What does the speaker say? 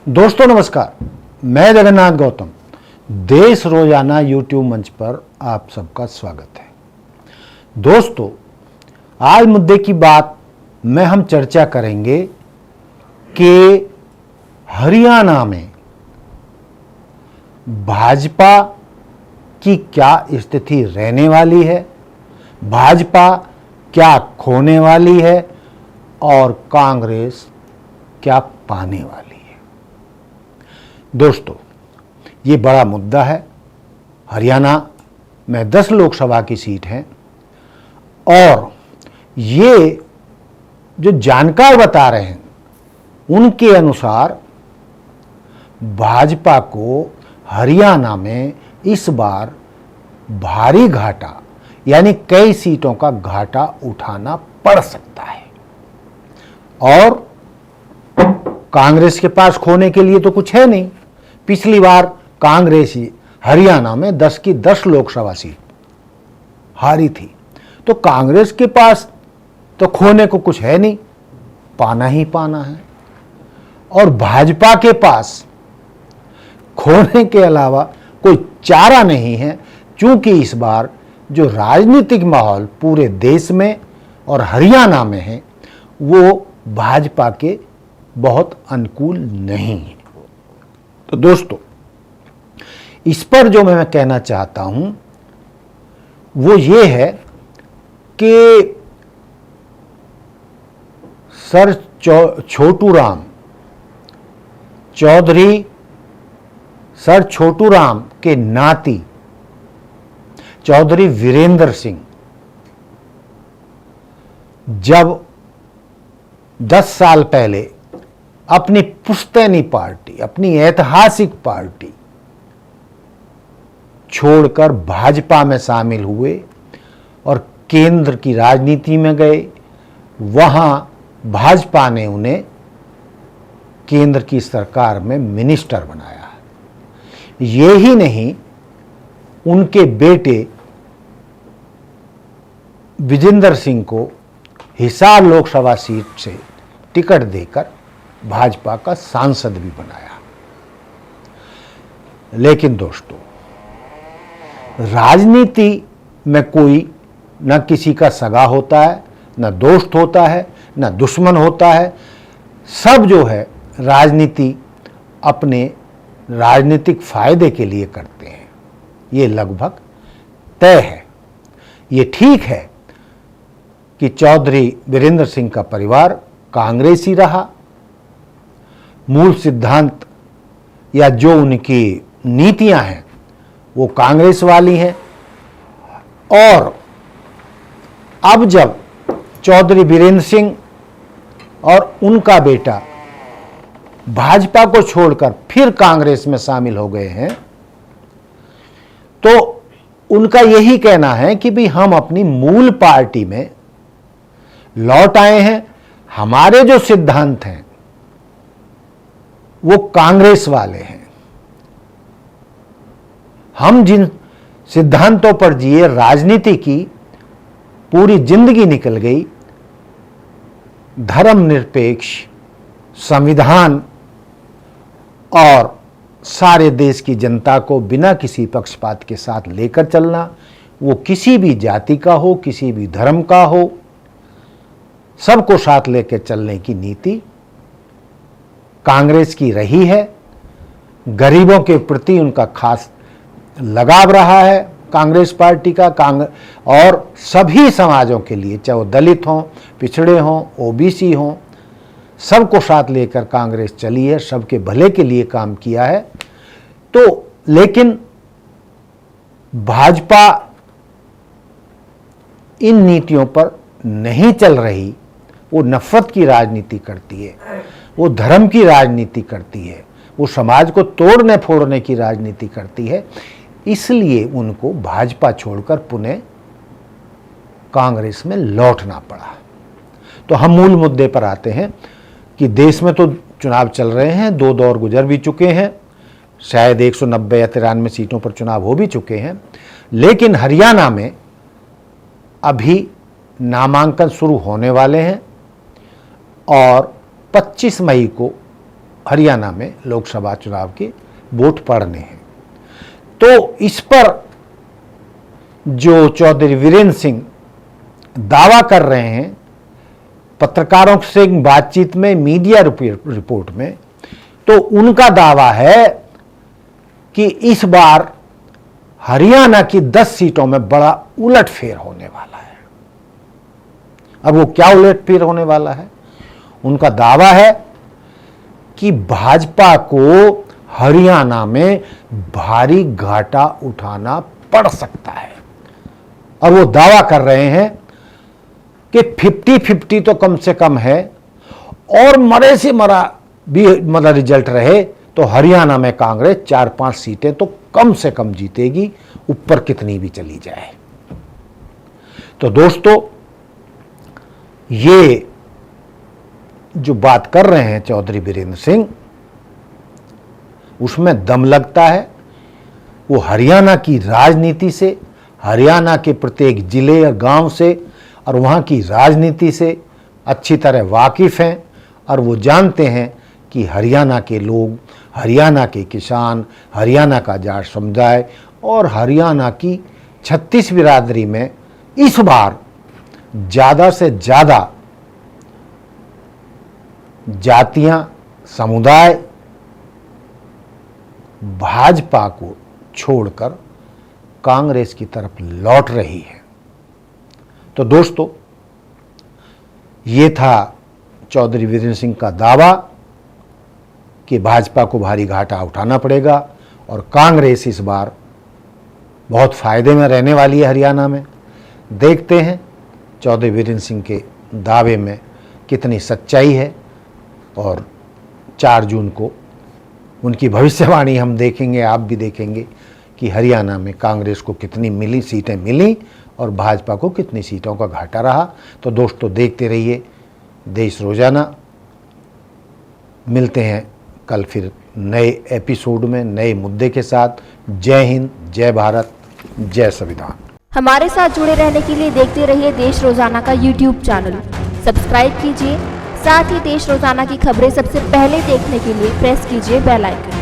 दोस्तों नमस्कार, मैं जगन्नाथ गौतम। देश रोजाना यूट्यूब मंच पर आप सबका स्वागत है। दोस्तों, आज मुद्दे की बात में हम चर्चा करेंगे कि हरियाणा में भाजपा की क्या स्थिति रहने वाली है, भाजपा क्या खोने वाली है और कांग्रेस क्या पाने वाली है। दोस्तों, ये बड़ा मुद्दा है। हरियाणा में 10 लोकसभा की सीट हैं और ये जो जानकार बता रहे हैं उनके अनुसार भाजपा को हरियाणा में इस बार भारी घाटा यानी कई सीटों का घाटा उठाना पड़ सकता है और कांग्रेस के पास खोने के लिए तो कुछ है नहीं। पिछली बार कांग्रेस ही हरियाणा में 10 की 10 लोकसभा सीट हारी थी, तो कांग्रेस के पास तो खोने को कुछ है नहीं, पाना ही पाना है। और भाजपा के पास खोने के अलावा कोई चारा नहीं है, क्योंकि इस बार जो राजनीतिक माहौल पूरे देश में और हरियाणा में है वो भाजपा के बहुत अनुकूल नहीं है। तो दोस्तों, इस पर जो मैं कहना चाहता हूं वो ये है कि सर छोटू राम चौधरी, सर छोटू राम के नाती चौधरी वीरेंद्र सिंह जब 10 साल पहले अपनी पुश्तैनी पार्टी, अपनी ऐतिहासिक पार्टी छोड़कर भाजपा में शामिल हुए और केंद्र की राजनीति में गए, वहां भाजपा ने उन्हें केंद्र की सरकार में मिनिस्टर बनाया। ये ही नहीं, उनके बेटे विजेंद्र सिंह को हिसार लोकसभा सीट से टिकट देकर भाजपा का सांसद भी बनाया। लेकिन दोस्तों, राजनीति में कोई न किसी का सगा होता है, न दोस्त होता है, न दुश्मन होता है। सब जो है राजनीति अपने राजनीतिक फायदे के लिए करते हैं, ये लगभग तय है। ये ठीक है कि चौधरी वीरेंद्र सिंह का परिवार कांग्रेसी रहा, मूल सिद्धांत या जो उनकी नीतियां हैं वो कांग्रेस वाली हैं। और अब जब चौधरी वीरेंद्र सिंह और उनका बेटा भाजपा को छोड़कर फिर कांग्रेस में शामिल हो गए हैं, तो उनका यही कहना है कि भी हम अपनी मूल पार्टी में लौट आए हैं। हमारे जो सिद्धांत हैं वो कांग्रेस वाले हैं। हम जिन सिद्धांतों पर जिए, राजनीति की पूरी जिंदगी निकल गई, धर्मनिरपेक्ष संविधान और सारे देश की जनता को बिना किसी पक्षपात के साथ लेकर चलना, वो किसी भी जाति का हो, किसी भी धर्म का हो, सबको साथ लेकर चलने की नीति कांग्रेस की रही है। गरीबों के प्रति उनका खास लगाव रहा है कांग्रेस पार्टी का, और सभी समाजों के लिए, चाहे वो दलित हों, पिछड़े हों, ओबीसी हों, सबको साथ लेकर कांग्रेस चली है, सबके भले के लिए काम किया है। तो लेकिन भाजपा इन नीतियों पर नहीं चल रही। वो नफरत की राजनीति करती है, वो धर्म की राजनीति करती है, वो समाज को तोड़ने फोड़ने की राजनीति करती है। इसलिए उनको भाजपा छोड़कर पुनः कांग्रेस में लौटना पड़ा। तो हम मूल मुद्दे पर आते हैं कि देश में तो चुनाव चल रहे हैं, 2 दौर गुजर भी चुके हैं, शायद 190 या 93 सीटों पर चुनाव हो भी चुके हैं। लेकिन हरियाणा में अभी नामांकन शुरू होने वाले हैं और 25 मई को हरियाणा में लोकसभा चुनाव के वोट पड़ने हैं। तो इस पर जो चौधरी वीरेंद्र सिंह दावा कर रहे हैं पत्रकारों से बातचीत में, मीडिया रिपोर्ट में, तो उनका दावा है कि इस बार हरियाणा की 10 सीटों में बड़ा उलटफेर होने वाला है। अब वो क्या उलटफेर होने वाला है? उनका दावा है कि भाजपा को हरियाणा में भारी घाटा उठाना पड़ सकता है। और वो दावा कर रहे हैं कि 50-50 तो कम से कम है, और मरे से मरा भी मतलब रिजल्ट रहे तो हरियाणा में कांग्रेस 4-5 सीटें तो कम से कम जीतेगी, ऊपर कितनी भी चली जाए। तो दोस्तों, ये जो बात कर रहे हैं चौधरी वीरेंद्र सिंह, उसमें दम लगता है। वो हरियाणा की राजनीति से, हरियाणा के प्रत्येक जिले या गांव से और वहाँ की राजनीति से अच्छी तरह वाकिफ़ हैं, और वो जानते हैं कि हरियाणा के लोग, हरियाणा के किसान, हरियाणा का जाट समुदाय और हरियाणा की 36 बिरादरी में इस बार ज़्यादा से ज़्यादा जातियां, समुदाय भाजपा को छोड़कर कांग्रेस की तरफ लौट रही है। तो दोस्तों, ये था चौधरी वीरेंद्र सिंह का दावा कि भाजपा को भारी घाटा उठाना पड़ेगा और कांग्रेस इस बार बहुत फायदे में रहने वाली है हरियाणा में। देखते हैं चौधरी वीरेंद्र सिंह के दावे में कितनी सच्चाई है, और 4 जून को उनकी भविष्यवाणी हम देखेंगे, आप भी देखेंगे कि हरियाणा में कांग्रेस को कितनी सीटें मिली और भाजपा को कितनी सीटों का घाटा रहा। तो दोस्तों, देखते रहिए देश रोजाना। मिलते हैं कल फिर नए एपिसोड में नए मुद्दे के साथ। जय हिंद, जय भारत, जय संविधान। हमारे साथ जुड़े रहने के लिए देखते रहिए देश रोजाना का YouTube चैनल। सब्सक्राइब कीजिए, साथ ही देश रोजाना की खबरें सबसे पहले देखने के लिए प्रेस कीजिए बेल आइकन।